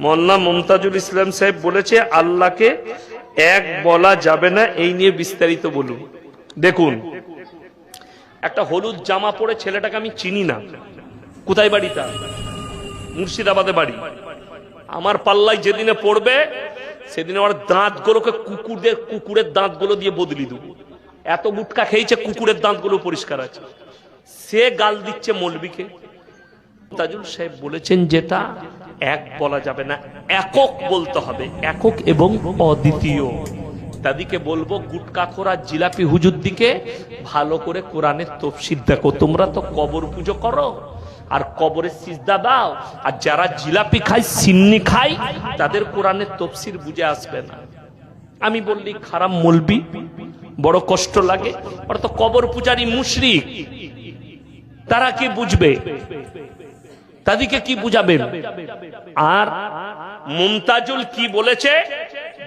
মোল্লা মুমতাজুল ইসলাম সাহেব বলেছে আল্লাহকে এক বলা যাবে না, এই নিয়ে বিস্তারিত বলুন। দেখুন, একটা হলুদ জামা পরে ছেলেটাকে আমি চিনি না, কোথায় বাড়ি তার? মুর্শিদাবাদে বাড়ি। আমার পাল্লায় যেদিনে পড়বে সেদিনে ওর দাঁতগুলোকে কুকুরের দাঁতগুলো দিয়ে বদলি দেব। এত গুটকা খেয়েছে, কুকুরের দাঁতগুলো পরিষ্কার আছে। সে গাল দিচ্ছে মৌলবীকে। মুমতাজুল সাহেব বলেছেন যেটা এক বলা যাবে না, একক বলতে হবে, একক এবং অদ্বিতীয়। তাদেরকে বলবো গুটকাখোরা জিলাপি হুজুর দিকে ভালো করে কোরআনের তাফসীর দেখো। তোমরা তো কবর পুজো করো আর কবরের সিজদা দাও, আর যারা জিলাপি খায় সিন্নি খায় তাদের কোরআনের তাফসীর বুঝে আসবে না। আমি বললি খারাপ মৌলবি, বড় কষ্ট লাগে। ওরা তো কবর পূজারী মুশরিক, তারা কি বুঝবে? তাদেরকে কি বুঝাবেন? আর মুমতাজুল কি বলেছে,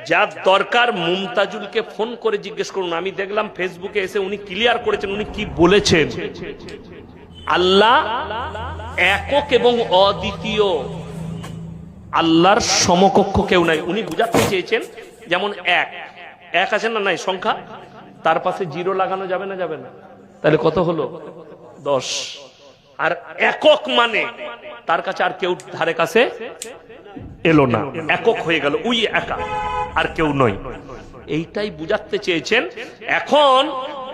যার দরকার মুমতাজুলকে ফোন করে জিজ্ঞেস করুন। আমি দেখলাম ফেসবুকে এসে উনি ক্লিয়ার করেছেন উনি কি বলেছেন। আল্লাহ একক এবং অদ্বিতীয়, আল্লাহর সমকক্ষ কেউ নাই। উনি বুঝাতে চেয়েছেন যেমন এক আছে না, নাই সংখ্যা, তার পাশে জিরো লাগানো যাবে না? যাবে না। তাহলে কত হলো? 10। আর একক মানে তার কাছে আর কেউ ধারে কাছে এলো না, একক হয়ে গেল, ওই একা, আর কেউ নয়। এইটাই বুঝাতে চেয়েছেন। এখন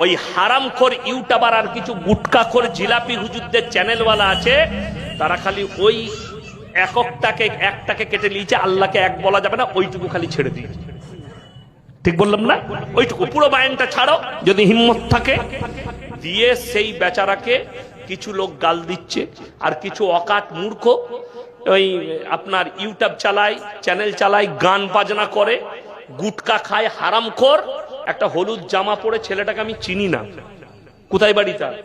ওই হারামখোর ইউটিউবার আর কিছু গুটকাখোর জিলাপি হুজুরদের চ্যানেলওয়ালা আছে, তারা খালি ওই একটাকে কেটে নিয়েছে, আল্লাহকে এক বলা যাবে না, ওইটুকু খালি ছেড়ে দিয়েছে। ঠিক বললাম না? ওইটুকু পুরো বায়ানটা ছাড়ো যদি হিম্মত থাকে। দিয়ে সেই বেচারাকে কিছু লোক গাল দিচ্ছে, আর কিছু অকাট মূর্খ ওই আপনার ইউটিউব চালায়, চ্যানেল চালায়, গান বাজনা করে, গুটকা খায়, হারামখোর। একটা হলুদ জামা পরে ছেলেটাকে আমি চিনি না, কোথায় বাড়ি তার?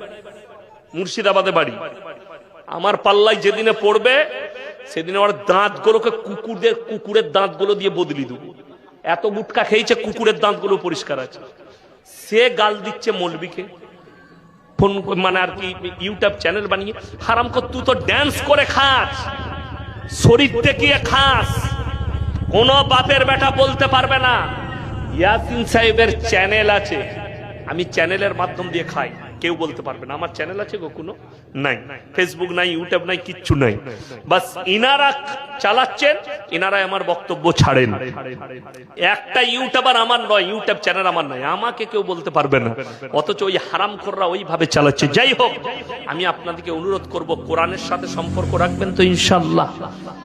মুর্শিদাবাদে বাড়ি। আমার পাল্লায় যেদিনে পড়বে সেদিনে ওর দাঁতগুলোকে কুকুরের দাঁতগুলো দিয়ে বদলি দেব। এত গুটকা খেয়েছে, কুকুরের দাঁতগুলো পরিষ্কার আছে। সে গাল দিচ্ছে মৌলবীকে ফোন, মানে আর কি ইউটিউব চ্যানেল বানিয়ে। হারামখোর, তুই তো ড্যান্স করে খাস, শরীর দেখিয়ে খাস, কোন বাপের বেটা বলতে পারবে না। ইয়াসিন সাহেবের চ্যানেল আছে, আমি চ্যানেলের মাধ্যম দিয়ে খাই, কেউ বলতে পারবে না আমার চ্যানেল আছে গো, কোনো নাই। ফেসবুক নাই, ইউটিউব নাই, কিচ্ছু নাই। বাস ইনারা চালাচ্ছেন, ইনারাই আমার বক্তব্য ছাড়েন। একটা ইউটিউবার আমার নয়, ইউটিউব চ্যানেল আমার নয়, আমাকে কেউ বলতে পারবে না। অথচ ওই হারামখোররা ওইভাবে চালাচ্ছে। যাই হোক, আমি আপনাদেরকে অনুরোধ করব কোরআনের সাথে সম্পর্ক রাখবেন তো ইনশাআল্লাহ।